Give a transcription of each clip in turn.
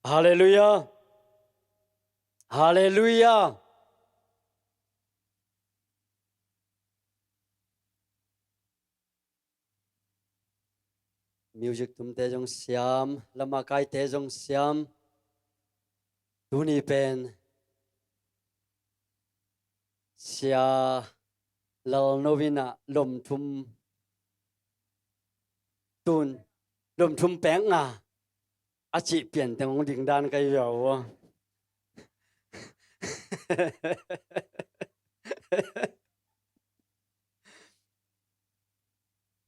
Hallelujah. Hallelujah. Music tum te jong siam, lama kai te jong siam. Tuni pen sia lal novina lom thum tun lom thum peng à a chi pian te ngong ding dan kai yo.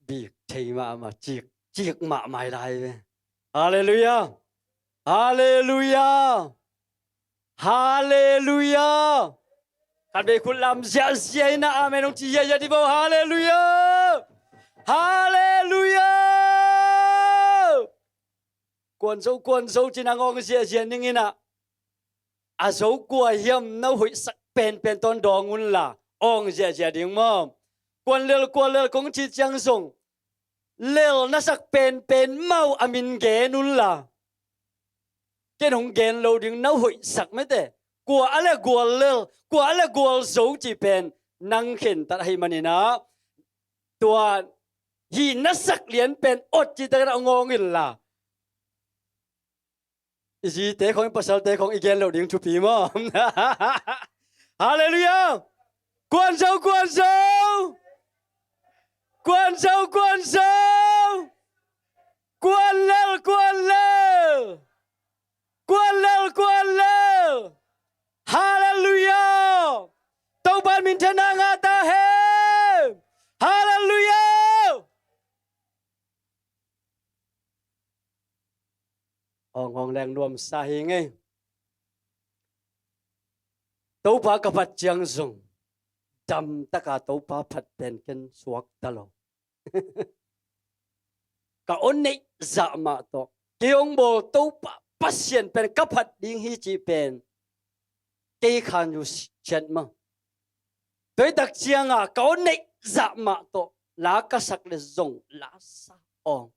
Bị thầy mà chiếc mạ mày lại. Hallelujah. Hallelujah. Hallelujah. Kan be kulam sia na amen ong chi ya di bo. Hallelujah. Hallelujah. Quan dấu chỉ năng ông sia ning ina. A dấu qua hiểm nấu hội sắc pen ton đong ngun là ông sia ding mom. Quan lel kong chi chang song. Lel na sắc pen mau amin ge nun là. Cái hong gen lâu ding nấu hội sắc mấy thế. Qua ale gua lel, qua ale gua dấu chỉ pen năng khen ta hay manina. Tua hi na sắc liền pen ot chỉ ta ra ngong là. Ý tế không pasal tế không igen lâu ding chu pi mo. Hallelujah. Quan dấu. Quan dấu. Quan lel. Hallelujah. Tâu ban min thân nga ta he. Hallelujah. Ông đang nuông sa hi ngay. Tâu ba ka pat chiang zung. Dam ta ka tâu ba pat pen ken suak talo. Ka on nei za ma to. Ki ong bo tâu ba pasien pen ka pat ding hi chi pen. Cây khan yu chen ma. Tới đặc chiang à ka on nei za ma to. La ka sak le zong la sa ong.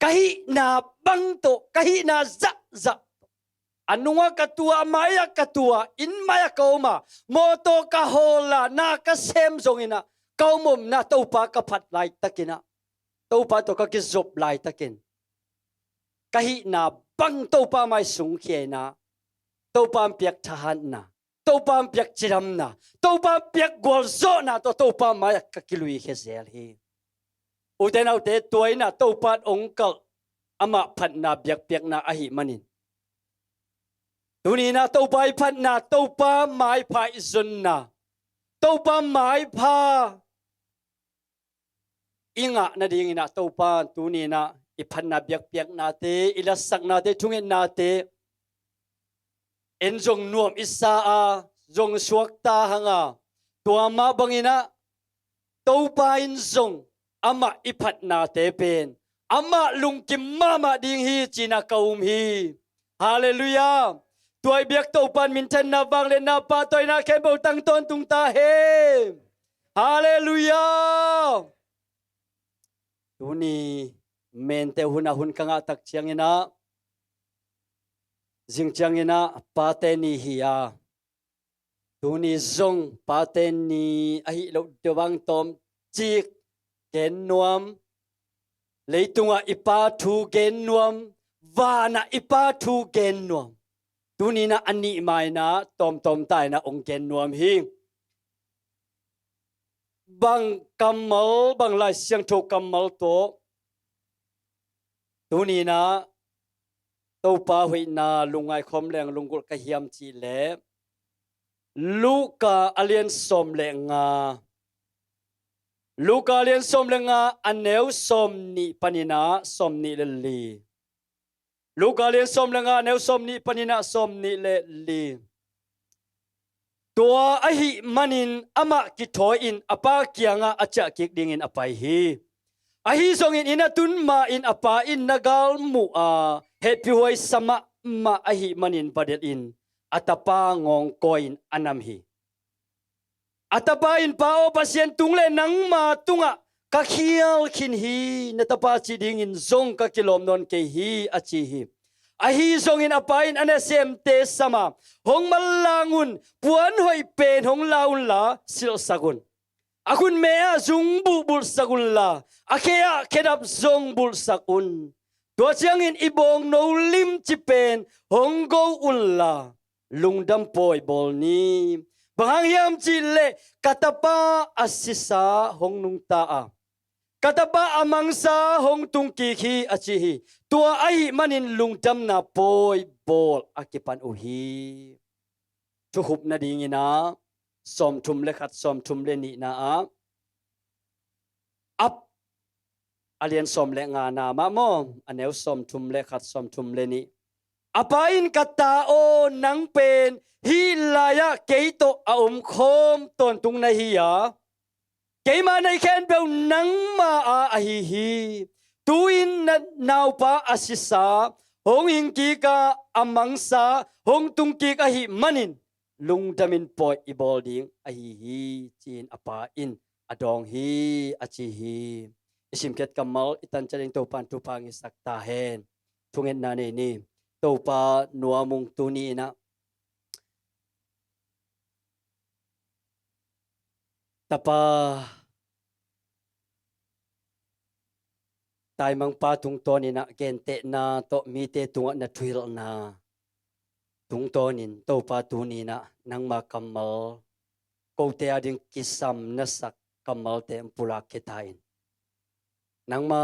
Kahi na bang to, kahi na za. Anunga katua maya katua in maya kauma moto ka hola na ka sem zongina kaumom na topa ka phat lai takina topa to ka kizop lai takin kahi na bang topa mai sung khie na topa piak thahan na topa piak chiram na topa piak gol zo na to topa maya ka kilui hezel hi uten autte toy na topa ongkal ama phat na piak na ahi manin Tuni na topa ipat na topa mai pa izun na topa mai pa inga na ding ina topa tuni na ipat na biak na te ilasak na te tungin na te enjong nuam isa a jong suak ta hanga tuama bangina topa injong ama ipat na te pen ama lungkim mama ding hi china kaum hi hallelujah. Tuai biak tau pan min chen na bang le na pa toy na khen bầu tăng tôn tung ta he. Hallelujah. Tu ni men te hun kanga tak chiang ina. Jing chiang ina pa te ni hiya. Tu ni zong pa te ni ahi lo dewang tom chik gen nuam. Lấy tunga ipa thu gen nuam. Va na ipa thu gen nuam. Tuni na ani mai na tom tai na ong ken nuam hi bang kamal bang lai siang tho kamal to tuni na to pa hui na lungai khom leng lungul ka hiam chi le luka alien som le nga luka alien som le nga aneu som ni panina som ni le li Luka lian som lenga neu som ni panina som ni le li. Tua ahi manin ama kithoi in apa kianga acha kik ding in apai hi. Ahi song in inatun ma in apa in nagal mu a happy hoi sama ma ahi manin badel in atapa ngong koin anam hi. Atapa in pao pasien tung le nang ma tunga kakhial khin hi natapa chi ding in zong ka kilom non ke hi achi hi ahi zong in apain anasem te sama hong malangun puan hoi pen hong laun la sil sagun akun mea zung bu bul sagun la akea kedap zong bul sakun tua chiang in ibong no lim chi pen hong go un la lungdam poi bol ni bang yam chi le katapa asisa hong nung ta a katapa amangsa hong tung ki khi achi hi tua ai manin lungdam na poi bol akipan uhi chu hup na ding ina som thum le khat som thum le ni na a up alian som le nga na ma mo aneu som thum le khat som thum le ni apain kata o nang pen hi laya keito a khom ton tung na hi ya keima nei khen pe nang ma a hi hi tuin na nau pa asisa hong hing ki ka amangsa hong tung ki ka hi manin lungdamin poi ibol ding a hi chin apa in adong hi achi hi isim ket kamal itan chaling to pan tu pang sakta hen thungen na ne ni to pa nuamung tu ni na tapa tai mang pa tung to ni na gen te na to mi te tung na thuil na tung to nin to pa tu ni na nang ma kamal ko te ading kisam na sak kamal te pula ketain nang ma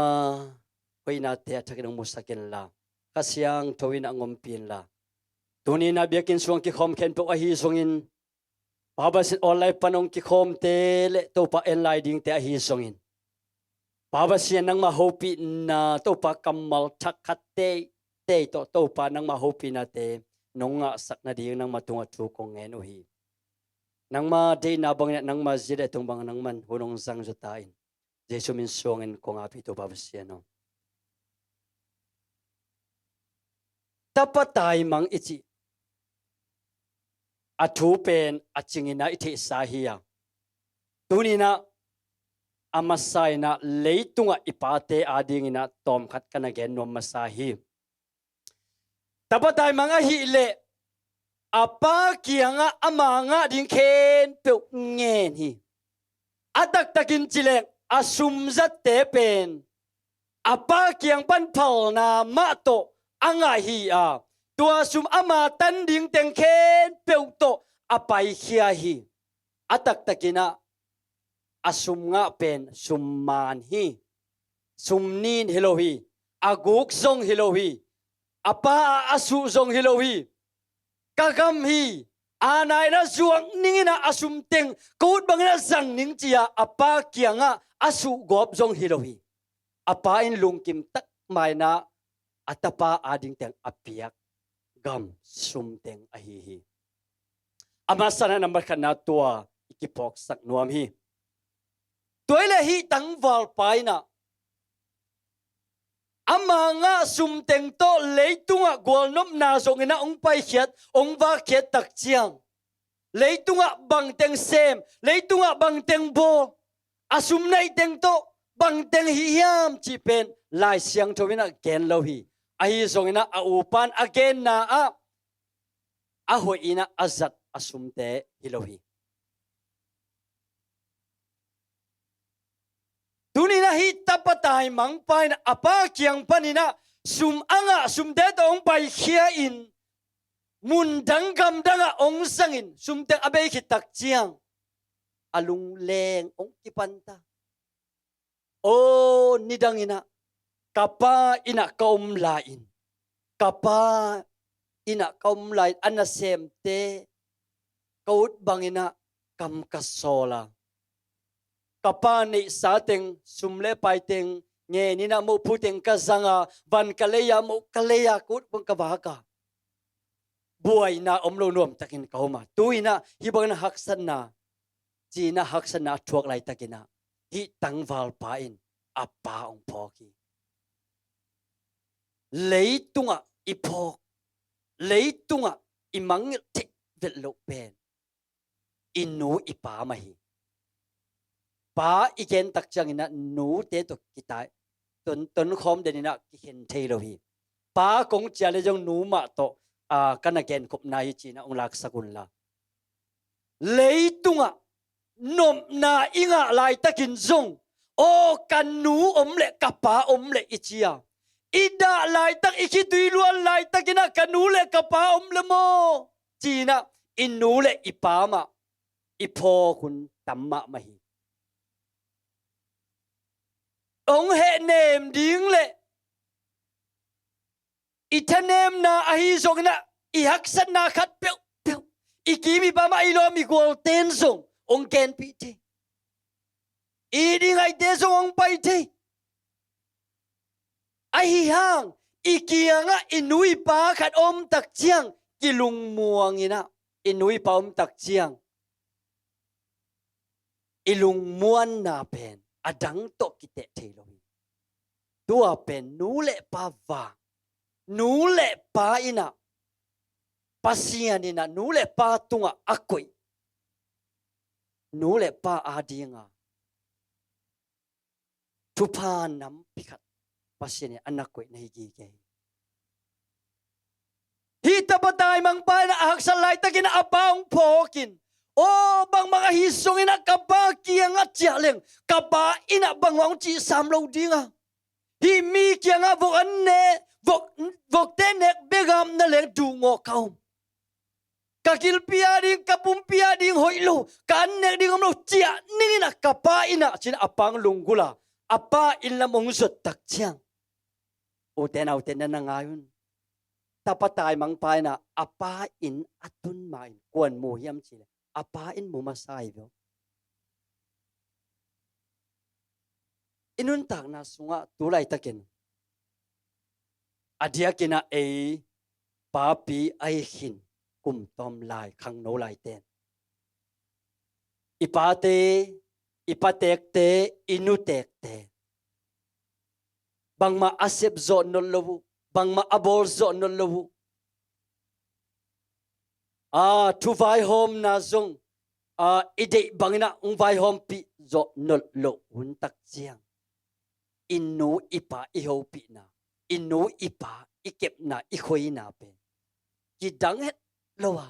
hoina te thakin musakin la kasyang thowin angom pin la tuni na biakin suang ki khom khen po a hi songin babasit online panong ki khom te le to pa en lai ding te a hi songin babasian nang ma hopi na to pa kamal thakhat te to pa nang ma hopi na te nonga sak na ding nang matunga thu kong ngen o hi nang ma de na bang nang ma zire tung bang nang man hunong sang jutain jesu min songin kong api to babasian no tapatai mang ichi athu pen achingina ithi sahia tunina amasaina leitunga ipate adingina tom khat kana gen nom masahi tapatai manga hi le apa kianga amanga ding khen pe ngen hi atak takin chilek asum zat te pen apa kiang pan phal na ma to anga hi a tua sum ama tan ding teng khen pe to apai khia hi atak takina asum nga pen summan hi sumnin hilohi aguk zong hilohi apa asu zong hilohi kagam hi anai na zuang ningina asum teng kot bangina zang ning chia apa kianga asu gop zong hilohi apa in lungkim tak mai na atapa ading teng apiak gam sum teng ahi hi amasana number kana tua ikipok sak nuam hi toile hi tang wal pai na amanga sum teng to leitunga golnom na zongina ong pai khiat ong wa khiat tak chiang leitunga bang teng sem leitunga bang teng bo asum nei teng to bang teng hi hiam chi pen lai siang thowina gen lo hi ahi zongina a upan again na a hoina azat asum te hilohi tunina hi tapatai mangpai na apa kiang panina sum anga sum de tong pai khia in mun dangam danga ong sangin sum te abe khi tak chiang alung leng ong kipanta o nidangina kapa ina kaum lain kapa ina kaum lain anasem te kaut bangina kam kasola kapani sateng sumle paiteng nge nina mo puteng kazanga van kaleya mo kaleya kut pang kabaka buai na omlo nom takin kauma tuina hibang na haksan na china haksan na thuak lai takina hi tangwal pain apa ong phoki leitunga iphok leitunga imang te velo pen inu ipa mahi pa igen tak chang ina nu te to kitai ton khom denina ki hen thei lo hi pa kong chia le jong nu ma to kana gen khop na hi china ong lak sakun la leitunga nom na inga lai takin zong o kan nu om le kapa om le ichia ida lai tak iki tui luan lai takina kan nu le kapa om le mo china in nu le ipama ipho kun tamma mahi ong he nem ding le itanem na ahi zong na ihaksan na khat pe ikimi pa ma ilo mi gol ten song ong ken pi te i ding ai te song ong pai te ai hang ikianga inui pa khat om tak chiang kilung muang ina inui pa om tak chiang ilung muan na pen adang to kite thelo tua pen nu le pa va nu le pa ina pasian ina nu le pa tunga akoi nu le pa adinga tupa nam pikat pasian anakoi nei gi ge hi tapatai mang pa na aksalai takina apaung phokin o bang mga hisong ina kapa kianga chialeng kapa ina bangwang chi samlo dinga hi mi kianga vok anne vok tenek begam na leng du ngo kaum kakil pia ding kapum pia ding hoilo kan nek ding amlo chia ningina kapa ina chin apang lungula apa illa mongzot tak chiang o ten na ngayon tapatai mang pai na apa in atun main kwan mo hiam chile apa in mo masai bo inun tak na sunga tulai takin adia kina e papi ai hin kum tom lai khang no lai ten ipatek te inutek te bangma asep zo no lowu bangma abol zo no lowu tu vai hom na zong ide bangina ung vai hom pi zo no lo hun tak chiang inu ipa I ho pi na inu ipa ikep na I khoi na pen ki dang het lowa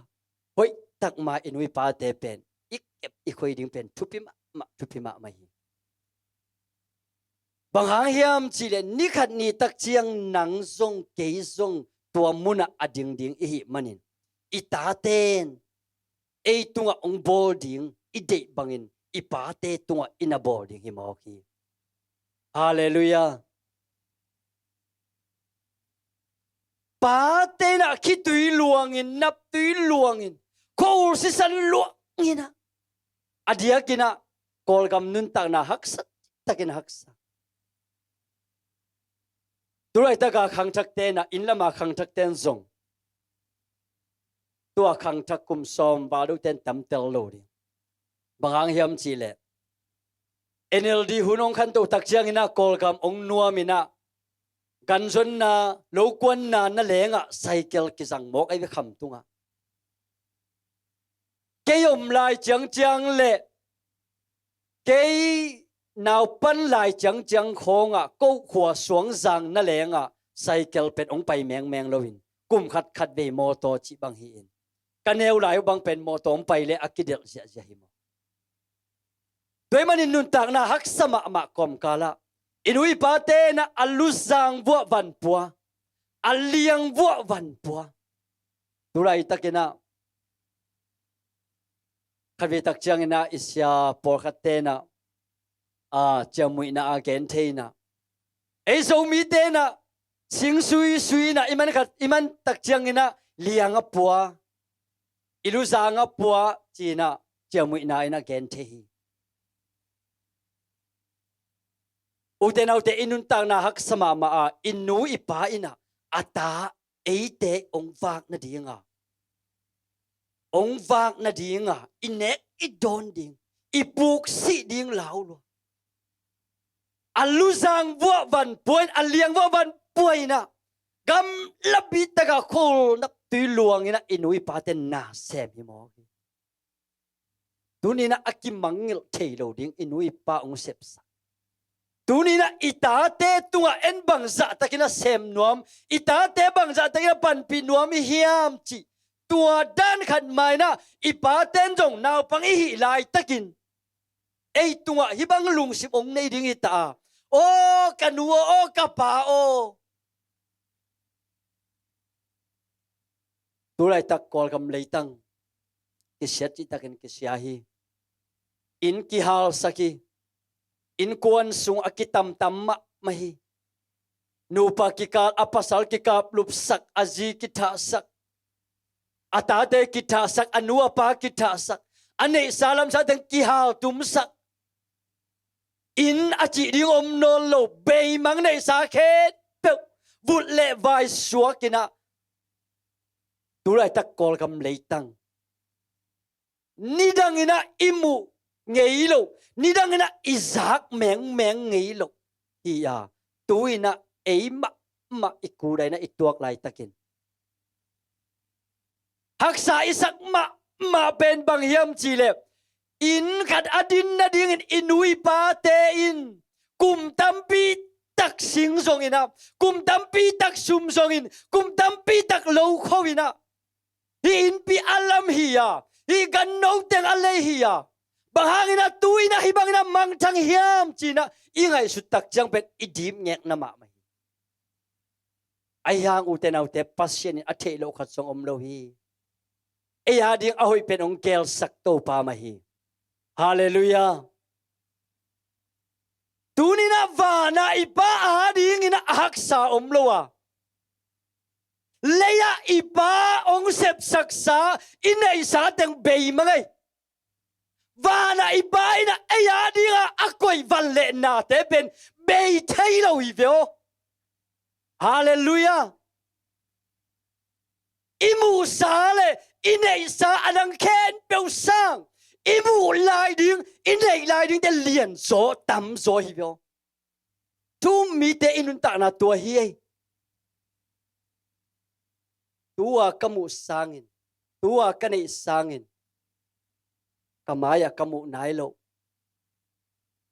hoi tak ma inu ipa te pen ikep I khoi ding pen thupi ma mai bang hang hiam chi le ni khat ni tak chiang nang zong ke zong tua muna ading ding hi manin ita ten e tunga ong boarding ide bangin ipa te tunga ina boarding hi mo ki hallelujah pa te na khi tui luangin nap tui luangin ko si san luangina adia kina kol gam nun tak na haksa takin haksa turai taka khang thak te na inlama khang thak ten zong tua khang thak kum som balu ten tam tel lo ri bangang hiam chi le NLD hunong khan to tak chiang ina kol gam ong nuamina ganzon na lo kwan na lenga cycle ki sang mok ai kham tunga ke yom lai chang le ke nào pan lai chang khonga ko khwa suang zang na lenga cycle pet ong pai meng lovin kum khat be moto chi bang hi in kaneu lai bang pen moto ong pai le akidel ja hi mo toy manin nun tak na hak sama ma kom kala inui pa te na aluzang bua van pua aliang bua van pua tulai takina khavi tak chiang ina isya por khatte na chamui na again the na ei so mi te na sing sui na iman tak chiang ina lianga pua iluzanga pua china chamui na ina again the hi uten autte inun tang na hak sama ma inu ipa ina ata eite ong vak na dinga inek idon ding ipuk si ding lau lo aluzang bua van point aliang bua van puina gam labi taga khol nap tui luang ina inu ipa ten na sem hi mo tunina akimangil thailo ding inu ipa ong sepsa tunina ita te tunga en bangza takina sem nuam ita te bangza takina panpi nuam I hiam chi tua dan khat mai na ipa ten jong naw pang hi lai takin ei tunga hibang lung sip ong nei ding ita o kanuo o kapa o tulai tak kol kam leitang kisiat chi takin kisiahi in ki hal saki in kuan sung akitam tamma mahi nupa kikal apasal kikap lup sak azi kita sak atate kita sak anua pa kita sak ane salam sa teng kihal tum sak in achi ding om non lo bei mang nei sa khet pe vut le vai suwa kina tulai tak kol kam leitang nidangina imu ngeilo nidangina izak meng meng ngeilo iya tuina eima ma ikuday na ituak lai takin haksa isak ma pen bang hiam chile in khat adin na ding in inui pa te in kum tampi tak sing song ina kum tampi tak sum song in kum tampi tak lo khowina hi in pi alam hiya hi gan no teng alai hiya bahangina tuina hibangina mangthang hiam china ingai sutak jang pen idim ngek na ma mai ayang uten autte pasien athe lo khat song om lo hi eya ding ahoi pen ong kel sak to pa ma hi hallelujah tunina vana ipa ading ina haksa om lowa leya ipa ong sep saksa ina isa teng bei mangai vana ipa ina eya dinga akoi valle na te pen bei thailo hi veo hallelujah imu sale inei sa anang khen peu sang imu lai ding inei lai ding te lien zo tam zo hi veo tu mi te inun ta na tua hi tua kamu sangin tua kanei sangin kamaya kamu nailo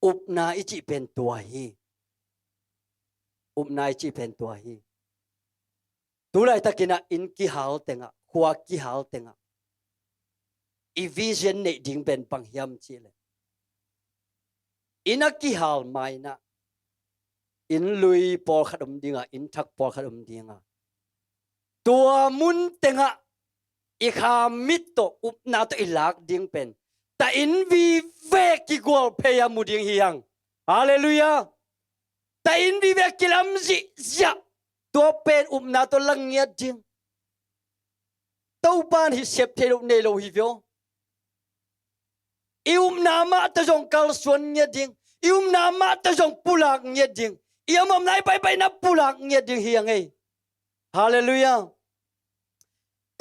upna ichi pen tua hi upna ichi pen tua hi tulai takina in ki hal tenga khwa ki hal tenga I vision nei ding ben pang hiam chile ina ki hal mai na in lui por khadum dinga in thak por khadum dinga tua mun tenga I kha mit to upna to ilak ding pen ta in vi ve ki gol peya muding hiang hallelujah ta in vi ve kilam zi zia to pen upna to langiat ding tau ban hi sep thelo ne lo hi vyo ium nama ta jong kal suan nya ding ium nama ta jong pulak nya ding iamam nai pai pai na pulak nya ding hiang ei hallelujah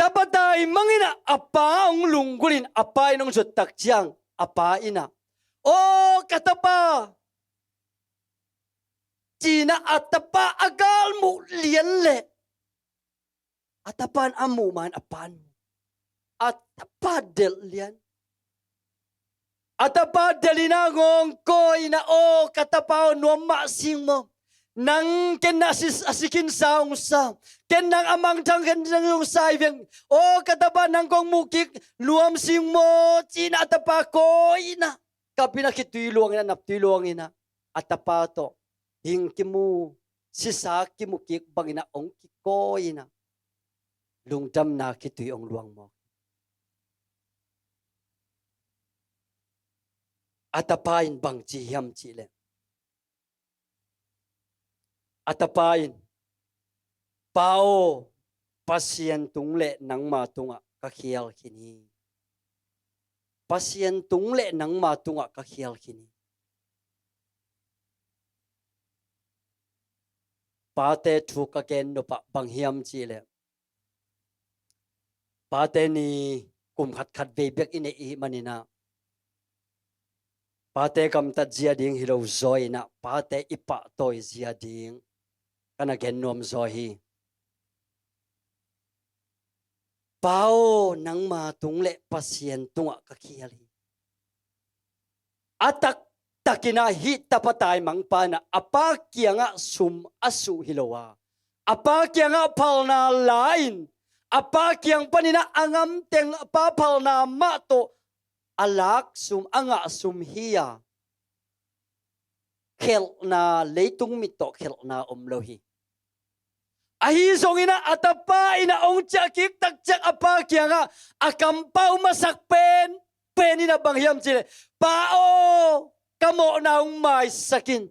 tapatai mangina apa ong lungkulin apa inong jotak chiang apa ina o katapa China atapa agal mu lian le atapan amu man apan atapa del lian atapa delina ngong ko ina o katapa no ma sing mo nang ken nasis asikin saung sa ken nang amang thang ken nang yung sai veng o katapa nang kong mukik luam sing mo China atapa ko ina kapina kitui luang ina naptui luang ina atapa to hing kimu sisa kimu kik bangina ong kiko ina lungdam na kitui ong luang mo atapain bang chi hiam chi le atapain pao pasien tung le nang ma tunga ka khial khini pasien tung le nang ma tunga ka khial khini pate thu ka ken no pa bang hiam chi le pate ni kum khat khat ve bek ine I manina pate kam ta zia ding hilo zoi na pate ipa toy zia ding kana gen nom zoi hi pao nang ma tung le pasien tunga ka khiali atak takina hi tapatai mangpana apa kianga sum asu hilowa apa kianga palna lain apa kiang panina angam teng apa palna ma to alak sum anga sum hiya khel na leitung mit to khel na omlohi ahi songina atapa ina ong chakik tak chak apa kianga akampau masak penina banghiam chile pao kamo na ong mai sakin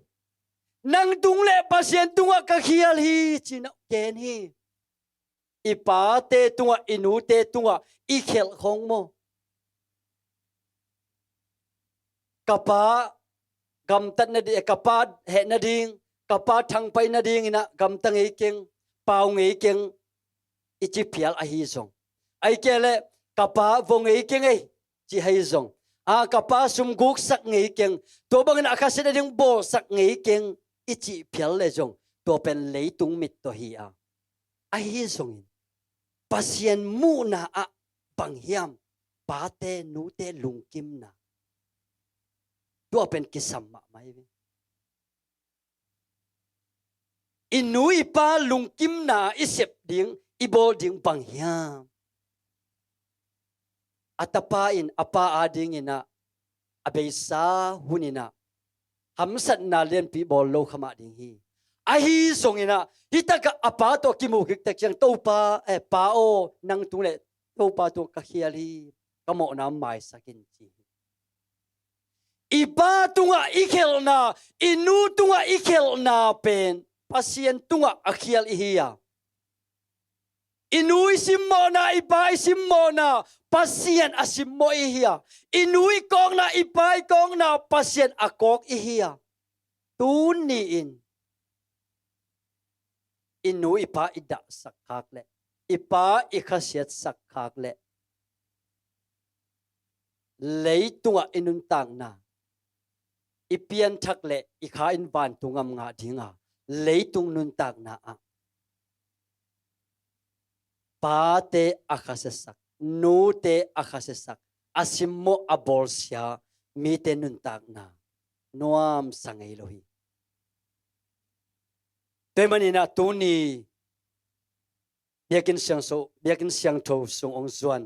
nang tungle pasien tunga kakhial hi china ken hi ipa te tunga inu te tunga ikhel khong mo kapa gam tat na di kapa he na ding kapa thang pai na ding ina gam tang ei keng pau ngei keng ichi phial a hi song ai kele kapa vong ei keng ei chi hai song a kapa sum guk sak ngei keng to bangin akase na ding bo sak ngei keng ichi phial le song to pen leitung mit to hi a hi song pasien mu na a panghiam pa te nu te lungkim na to pen kisam ma mai inui pa lungkim na isep ding ibol ding panghiam atapa in apa ading ina abeisa hunina hamsat na len pi bol lo khama ding hi ahi songina hitaka apa to kimu hik tak chang topa pa o nang tung le topa to ka khiali kamo na mai sakin chi ipa tunga ikhel na inu tunga ikhel na pen pasien tunga akhial ihia inui simmo na ipai simmo na pasien asimmo ihia inui kong na ipai kong na pasien akok ihia tun ni in inui ipa ida sakhak le ipa ikhasiat sakhak le leitunga inun tang na ipian thak le ikha in ban tungam nga dinga leitung nun tak na a pa te akhasesak nu te akhasesak asimmo abolsia mi te nun tak na nuam sangai lohi te manina tuni biakin siang tho sung ong zuan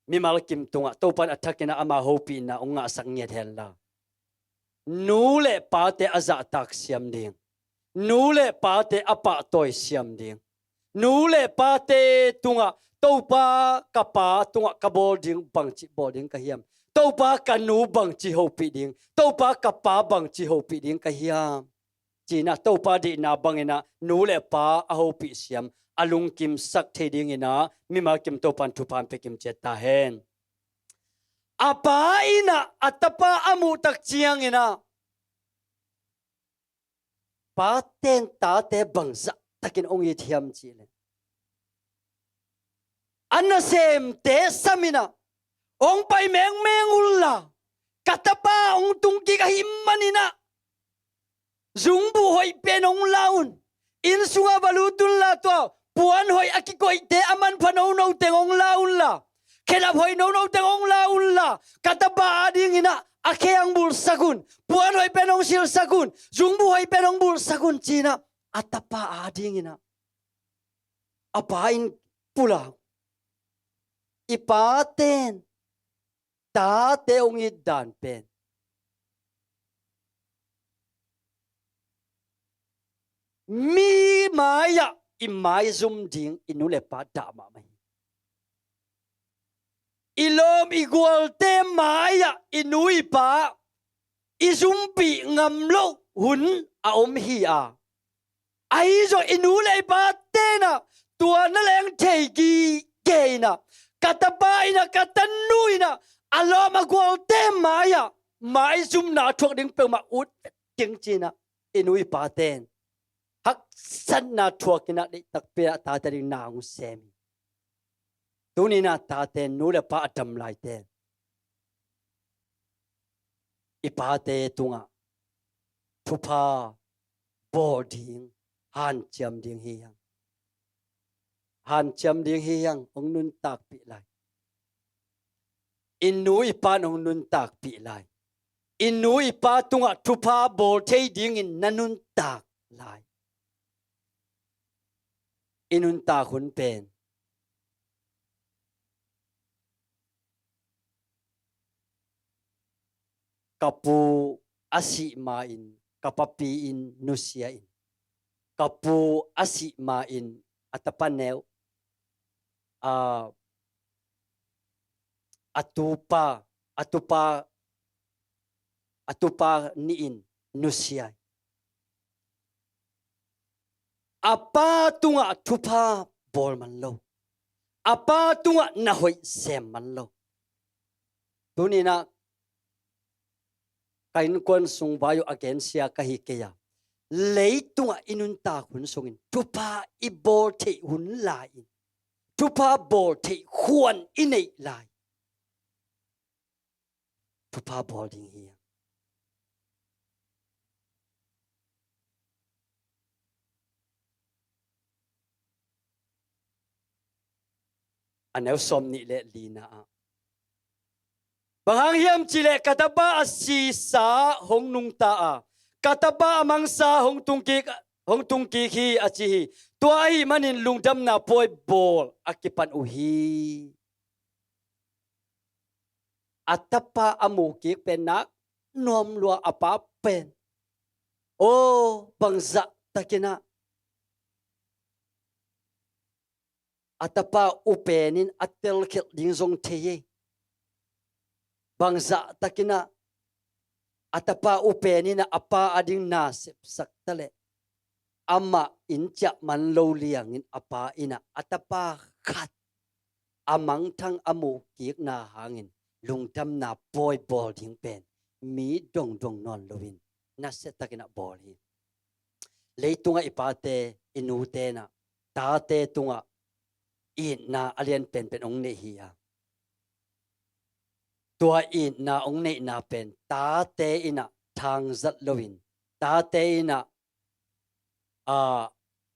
mi malkim tunga topan athakina ama hopi na onga sangye thella nule pa te aza tak siam ding nule pa te apa toy siam ding nule pa te tunga topa kapa tunga kabol ding bangchi boarding ka hiam topa kanu bangchi hopi ding topa kapa bangchi hopi ding ka hiam china topa di na bangena nule pa a hopi siam alung kim sak the ding ina mima kim topan thupan pekim cheta hen apa ina atapa amu tak chiang ina pa ten ta te bangza takin ong yi thiam chi le anna sem te samina ong pai meng ulla katapa ong tungki ka himmanina zungbu hoi pen ong laun in sunga balutun la to puan hoi akikoi te aman phano no te ong laun la khela hoi no te ong laun la katapa ading ina akheang bul sagun puan hoi penong sil sagun zungbu hoi penong bul sagun china atapa ading ina apain pula ipaten ta te ong idan pen mi maya imai zum ding inule pa da ma mai ilom igual te maya inui pa izumpi ngamlo hun a om hi a ai zo inule pa te na tua na leng thei gi ke na katapa ina katanu ina alom igual te maya mai zum na thok ding pe ma ut ting china inui pa ten hak san na thok ina de tak pe ta ta ding na ngu sem tunina ta ten nu le pa atam lai ten ipa te tunga thupa boarding han cham ding hi yang han cham ding hi yang ong nun tak pi lai in nu ipa ong nun tak pi lai inu ipa tunga thupa bol thei ding in nanun tak lai inun ta hun pen kapu asi ma in kapapi in nusia in kapu asi ma in atapaneu atupa atupa atupa ni in nusia apa tunga thupa bol man lo apa tunga na hoi sem man lo tunina kain kon sung bayo agensia kahi keya leitunga inun ta hun sungin thupa i bol the hun lai thupa bol the huan inei lai thupa bol ding hi anel som ni le lina a bahang hiam chile kataba asi sa hong nung ta a kataba amang sa hong tungki hi achi hi tuai manin lungdam na poi bol akipan uhi atapa amuki penak nom lua apa pen o bangza takina atapa upenin atel khel ding zong theye bangza takina atapa upenina apa ading na sep saktale ama incha man lo liang in apa ina atapa khat amang thang amu kiek na hangin lungtam na boy bol ding pen mi dong dong non lovin na set takina bol hi leitunga ipate inute na tate tunga in na alien pen pen ong ne hi a tua in na ong nei na pen ta te ina thang zat lovin ta te ina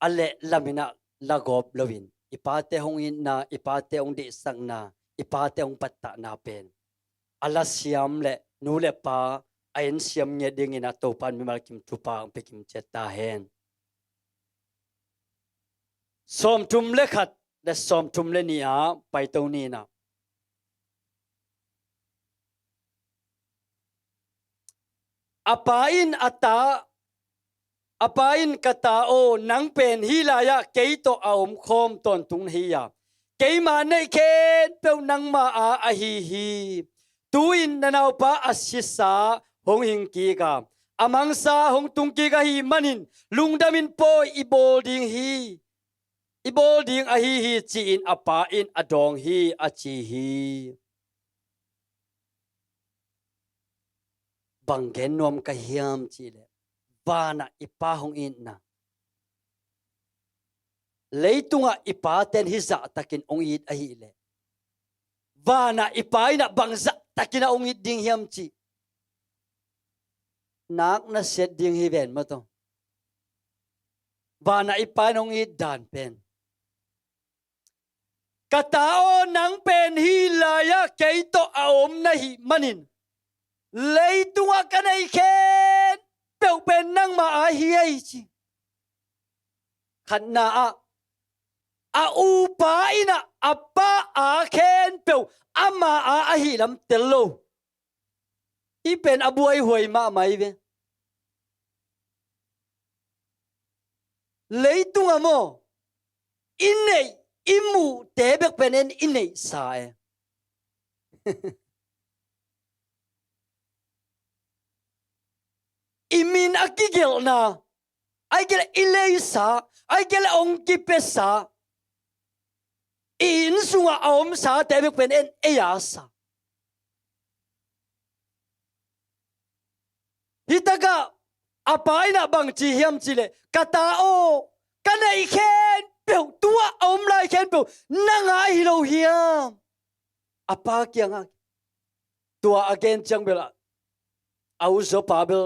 ale lamina lagop lovin ipate hong in na ipate ong di sang na ipate ong patta na pen ala siam le nu le pa ain siam nge ding ina to pan mi mal kim thupa ong pe kim cheta hen som tum le khat le som tum le ni a pai to ni na apain kata o nang pen hilaya keito aom khom ton tung hiya keima nei ken pe nang ma a hi hi tuin nanau pa asisa hong hing ki ga amang sa hong tung ki ga hi manin lungdamin po ibolding a hi chi in apa in adong hi a chi hi banggen nom ka hiam chi le bana ipa hong in na leitunga ipa ten hi za takin ong it a hi le bana ipa ina bangza takina ong it ding hiam chi nak na set ding hi ben ma to bana ipa ong it dan pen katao nang pen hi la ya keito aom na hi manin leitunga kanai khen peu pen nang ma a hi ai chi khanna a upa ina apa a khen peu ama a hi lam tello i pen abuai hoi ma mai ve leitunga mo inei imu tebek penen inei sae imin akigel na ai gel ileisa ai gel ong kipesa in sunga om sa tebek penen eyasa hitaga apai na bang chi hiam chile katao kanai khen peu tua om lai khen peu nanga hilo hiam apa kyanga tua again chang bela au zo pabel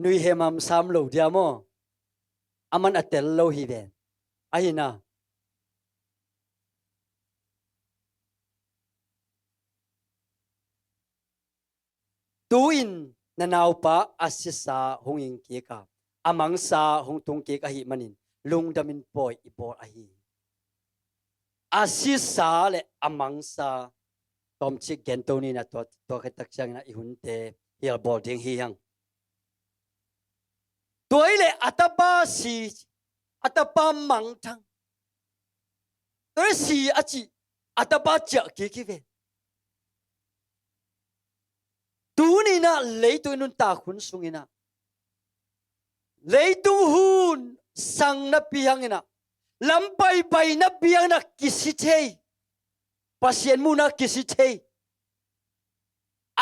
nui hemam sam lo diamo aman atel lo hi ben ahina tuin nanaw pa asisa honging ki ka amang sa hong tung ki ka hi manin lungdamin poi ipor ahi asisa le amang sa tom chi gentoni na to ka tak chang na ihunte hial boarding hi yang toile atapa si atapa mang thang toile si achi atapa cha ki ve tu ni na leitu nun ta khun sungina leitu hun sang na piangina lampai pai na piang na kisithei pasien mu na kisithei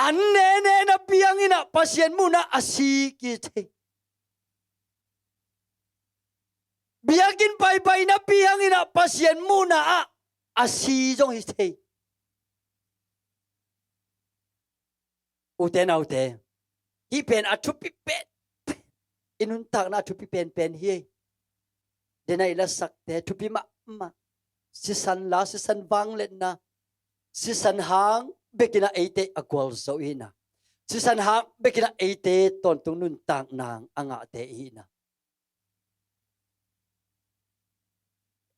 an ne na piangina pasien mu na asi kisithei biakin pai na piangina pasien mu na asi jong hithei uten autte hi pen athupi pen inun tak na thupi pen hi denai la sakte thupi ma sisan la sisan wang let na sisan hang bekina ate akwal so ina sisan hang bekina ate ton tung nun tak nang anga te ina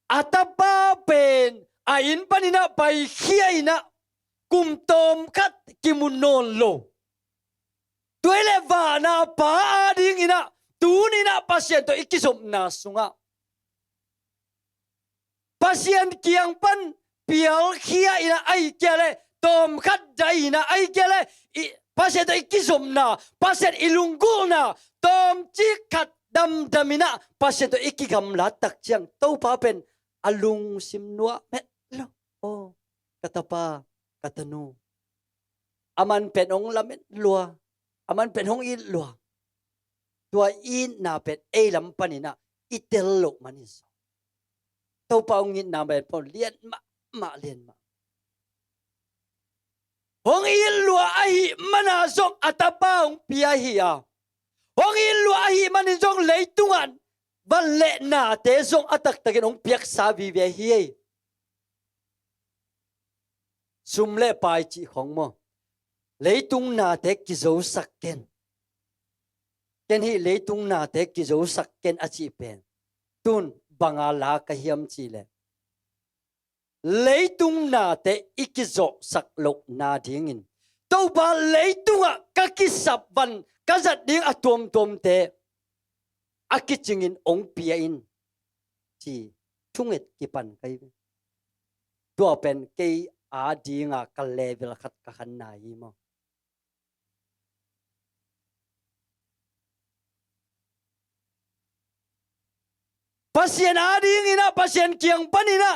atapa pen ain panina pai khiaina kumtom kat kimunon lo tuele va na pa ding ina tuni na pasien to ikisom na sunga pasien kiang pan pial khia ina ai kele tom khat dai ina ai kele pasien to ikisom na pasien ilungul na tom chi khat damina pasien to ikigam la tak chiang to pa pen alung simnua met lo oh katapa katanu aman pen ong lamet lua aman pen hong il lua tua in na pen e lam panina itel lo manis to pa ong in na pen pon lien ma lien ma hong il lua ahi mana zong atapa ong pia hi a hong il lua ahi manin zong leitungan van le na te zong atak takin ong piak sa vi ve hi sum le pai chi khong mo leitung na te ki zo sakken ken hi leitung na te ki zo sakken achi pen tun bangala ka hiam chi le leitung na te ikizo saklo na dingin to ba leitunga ka kisap ban ka zat ding atom tom te akichingin ong pia in chi thunget ki pan kai to pen ke a dinga ka level khat ka khan na hi mo pasien ading ina pasien kiang panina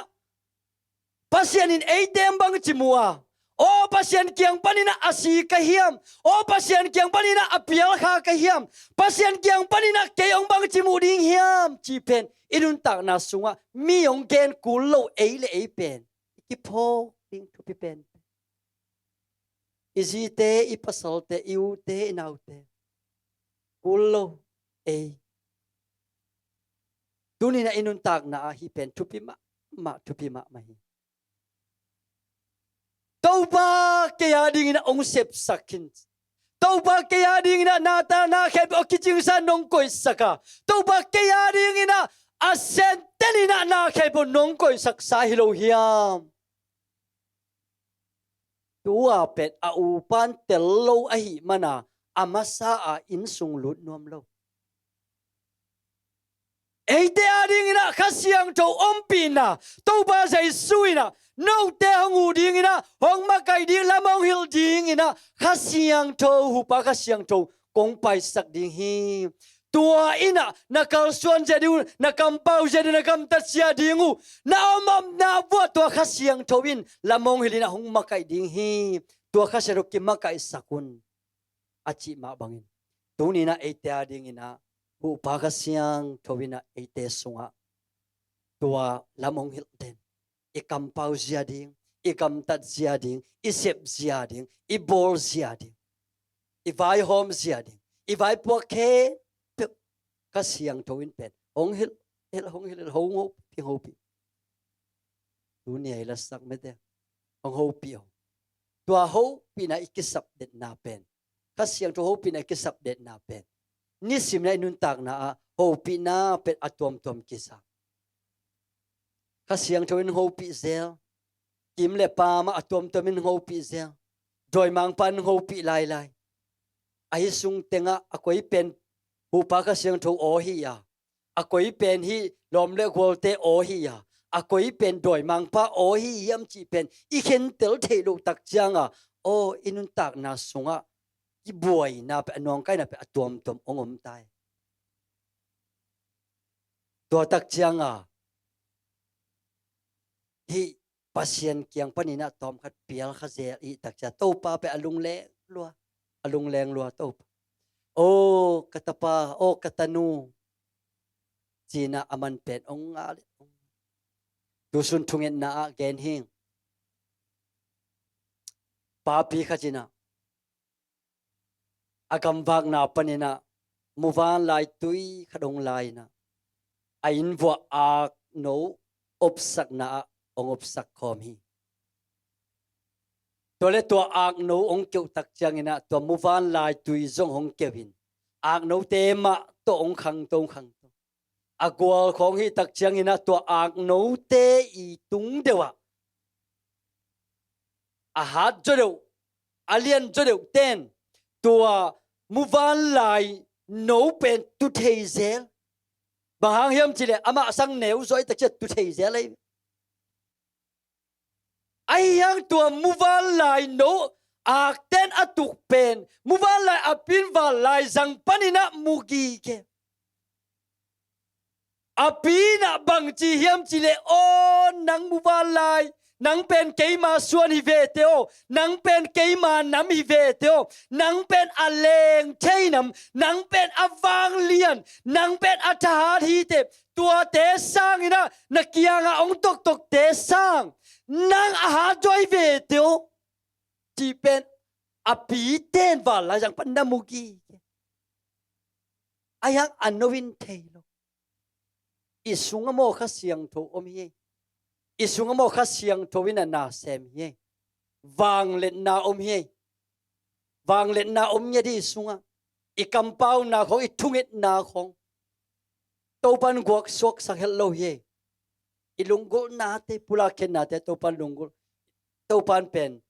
pasien in eitem bang chimua o pasien kiang panina asi ka hiam o pasien kiang panina apial kha ka hiam pasien kiang panina keong bang chimu ding hiam chi pen inun tak na sunga mi ong gen kulo eile e pen ki pho ding thu pi pen izite ipasalte iute inaute kulo e tunina inun tak na hi pen thupi ma thupi ma hi toba kaya ding na ong sep sakin toba kaya ding na nata na khet okijing sa nong koi saka toba kaya ding na asen tenina na khet nong koi sak sa hilo hiam tua pet a upan tello a hi mana amasa a insung lut nom lo eite ading ina khasiang to ompina to ba sai suina no te hangu ding ina hong ma kai ding lamong hil ding ina khasiang to hu pa khasiang to kong pai sak ding hi tua ina nakal suan jadi nakam pau jadi nakam tatsia dingu na omam na buat tua khasiang to win lamong hilina hong ma kai ding hi tua khasero ki ma kai sakun achi ma bangin tunina eite ading ina bu pagasiang thowina ate sunga tua lamong hilden ikam pau ziading ikam tat ziading isep ziading ibol ziading ivai hom ziading ivai pokhe kasiang thowin pen hong hil hong ho pi ho pi dunia ila sak mete hong ho pi tua ho pi na ikisap det na pen khasiang to hopi na kisap det na pen ni sim na inun tak na hopi na pet atom tom kisa khasiang to in hopi zel kim le pa ma atom tom in hopi zel doi mang pan hopi lai lai ai sung tenga akoi pen hu pa khasiang to o hi ya akoi pen hi lom le gol te o hi ya akoi pen doi mang pa o hi yam chi pen I khen tel thei lu tak chang o inun tak na sunga ki buai na pe anong kai na pe atom tom ongom tai to tak chang hi pasien kyang panina tom khat pial kha zel I tak cha to pa pe alung leng lua to o katapa o katanu china aman pen ong nga tu sun thungen na gen hing pa pi khachina agam wak na panina muwan lai tui khadong lai na ain wa ak no opsak na ong opsak khom hi tole to ak no ong keu tak changina to muwan lai tui zong hong kevin ak no te ma to ong khang to agwal khong hi tak changina to ak no te I tung dewa a hat jodo alien jodo ten tua muwan lai no pen tu thei zel bahang hiam chile ama sang neu zoi tak chet tu thei zel ai ai yang tua muwan lai no ak ten atuk pen muwan lai apin wa lai zang panina mugi ke apina bang chi hiam chile o nang muwan lai nang pen keima suan hi ve teo nang pen keima nam hi ve teo nang pen aleng theinam nang pen awang lian nang pen athahat hi te tua te sang ina nakianga ong tok te sang nang aha joy ve teo ti pen api ten wal la jang pan namugi ayang anowin thailo isunga mo kha siang tho om hi isunga mo kha siang thowina na sem hi wang let na om hi wang let na om nya di sunga ikampau na khong ithungit na khong topan guak sok sak hello hi ilunggol na te pula khen na te topan lunggol topan pen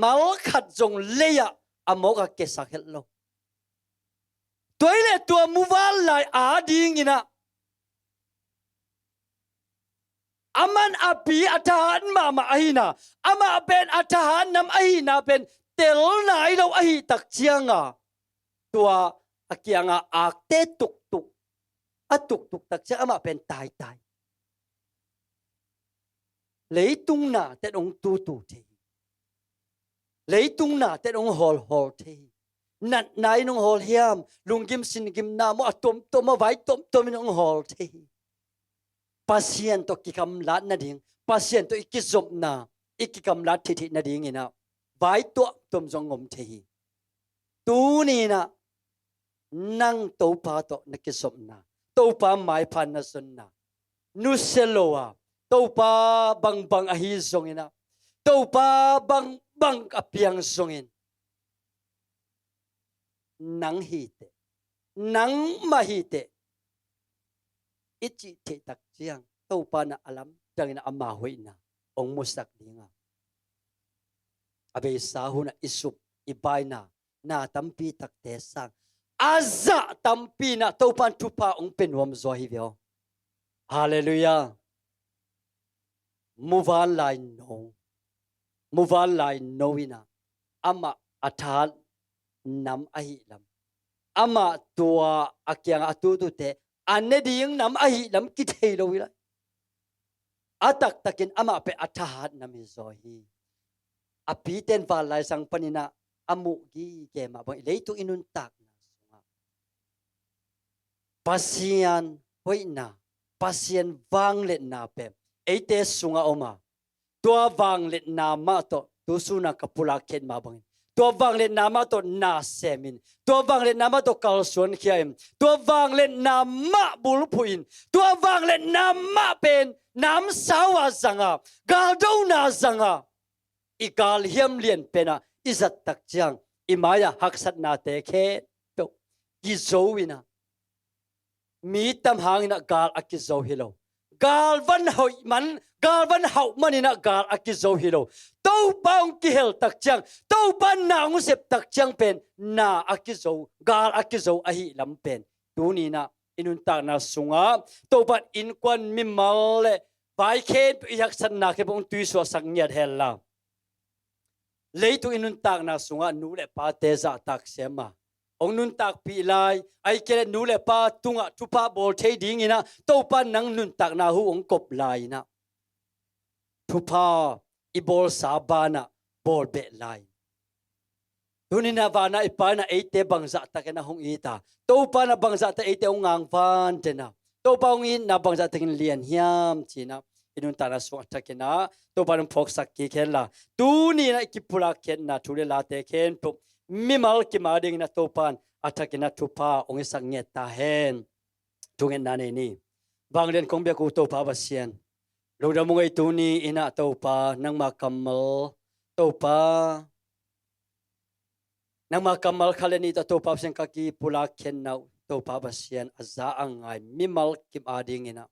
mal khat jong leya amoka ke sak hello toile tua muwal lai a ding ina aman api atahan mama ahina ama pen atahan nam ahina pen tel nai lo ahi tak chianga tua akianga akte tuk atuk tak cha ama pen tai leitung na te ong tu the leitung na te ong hol the nat nai nong hol hiam lungkim sin kim na mo atom to ma vai tom nong hol the pasien to kikam lat na ding pasien to ikizop na ikikam lat thi na ding ina vai to tom jong ngom the tu ni na nang to pa to nakisop na to pa mai phan na sun na nu seloa to pa bang ahi zong ina to pa bang apiang zongin nang hite nang mahite ichi the tak chiang to pa na alam tangina ama hoina ong musak dinga abe sahuna isup ibaina na tampi tak te sang aza tampi na to pan tupa ong penwam zo hi veo hallelujah muwan lai no ina ama athan nam ahi lam ama tua akyang atu tu te anne ding nam ahi lam ki thei lo ila atak takin ama pe athahat nami zo hi api ten wal lai sang panina amu gi ke ma boi leitu inun tak na sunga pasian hoina pasien wang let na pe eite sunga oma tua wang let na ma to tu suna kapula ken ma bang tua wang let na ma to na semin tua wang let na ma to kal suan khiam tua wang let na ma bul phuin tua wang let na ma pen nam sawa zanga gal do na zanga ikal hiam lien pena izat tak chang imaya haksat na te khe pe ki zoina mi tam hangina gal akizo hilo gal van hoi man gal van hau manina gal akizo hilo to paung ki hel tak chang to pan na ngu sep tak chang pen na akizo gal akizo ahi lam pen tuni na inun ta na sunga to pan in kwan mi mal le bai khen yak san na ke bong tui so sak nyat hel la leitu inun ta na sunga nu le pa te za tak sema ông nun tak pi lai ai kele nu le pa tunga thupa bol thei ding ina to pa nang nun tak na hu ong kop lai na thupa i bol sabana bol be lai tunina vana ipana ate bangza takena hong ita to pa na bangza ta ate ong ang van tena to pa ong in na bangza takin lian hiam china inun ta na so takena to pa ng phok sak ki khela tuni na kipula khen na thule la te khen pu mimal ki mading na topan atakina thupa ong isang nget ta hen tungen na ni banglen kong be ku topa basian lo da mong itu ni ina topa nang makamal topa nang makamal khaleni ta topa sen kaki pula khen na topa basian aza angai mimal ki mading ina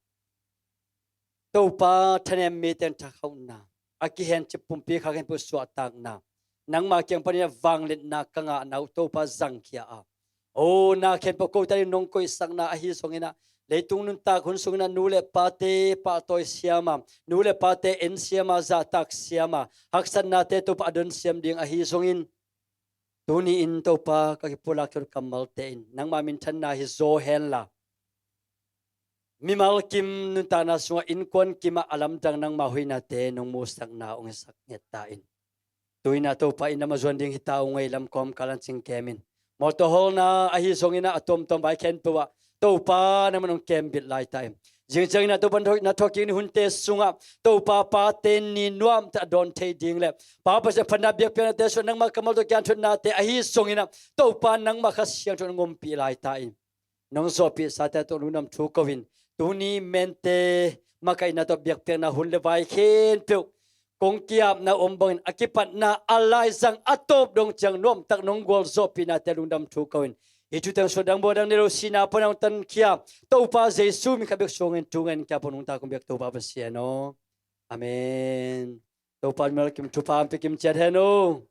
topa thanem meten tha khauna aki hen chipumpi khagen pu suatak na nang ma kyang pania wanglet na kanga nau to pa zang khia a o na khen po ko tari nong ko isang na ahi songina leitung nun ta khun sungna nule pate pa toy siama nule pate en siama za tak siama haksan na te to pa adon siam ding ahi songin tuni in to pa ka pula kyor kamal te in nang ma min than na hi zo hen la mimal kim nun ta na sunga in kon kima alam tang nang ma huina te nong mo sak na ong sak net ta in tuina to pa ina mazon ding hitaw ngay lam kom kalan sing kemin motohol na ahi songina atom tom bai ken puwa to pa naman ong kem bit lai time jing jing na to ban na talking ni hunte sunga to pa pa ten ni nuam ta don te ding le pa pa se phana biak pe na te so nang ma kamal to kyan thun na te ahi songina to pa nang ma khas siang thun ngom pi lai time nong so pi sa ta to lunam thu kovin tuni mente makai na to biak pe na hun le bai khen pe kong kiam na ombang akipat na alai sang atop dong chang nom tak nong gol zo pina telung dam thu kawin itu tang sodang bodang nero sina panang tan kia to pa jesu mi kabek songen tungen kya ponung ta kumbek to pa basiano amen to pa mel kim thu pa am pe kim chat heno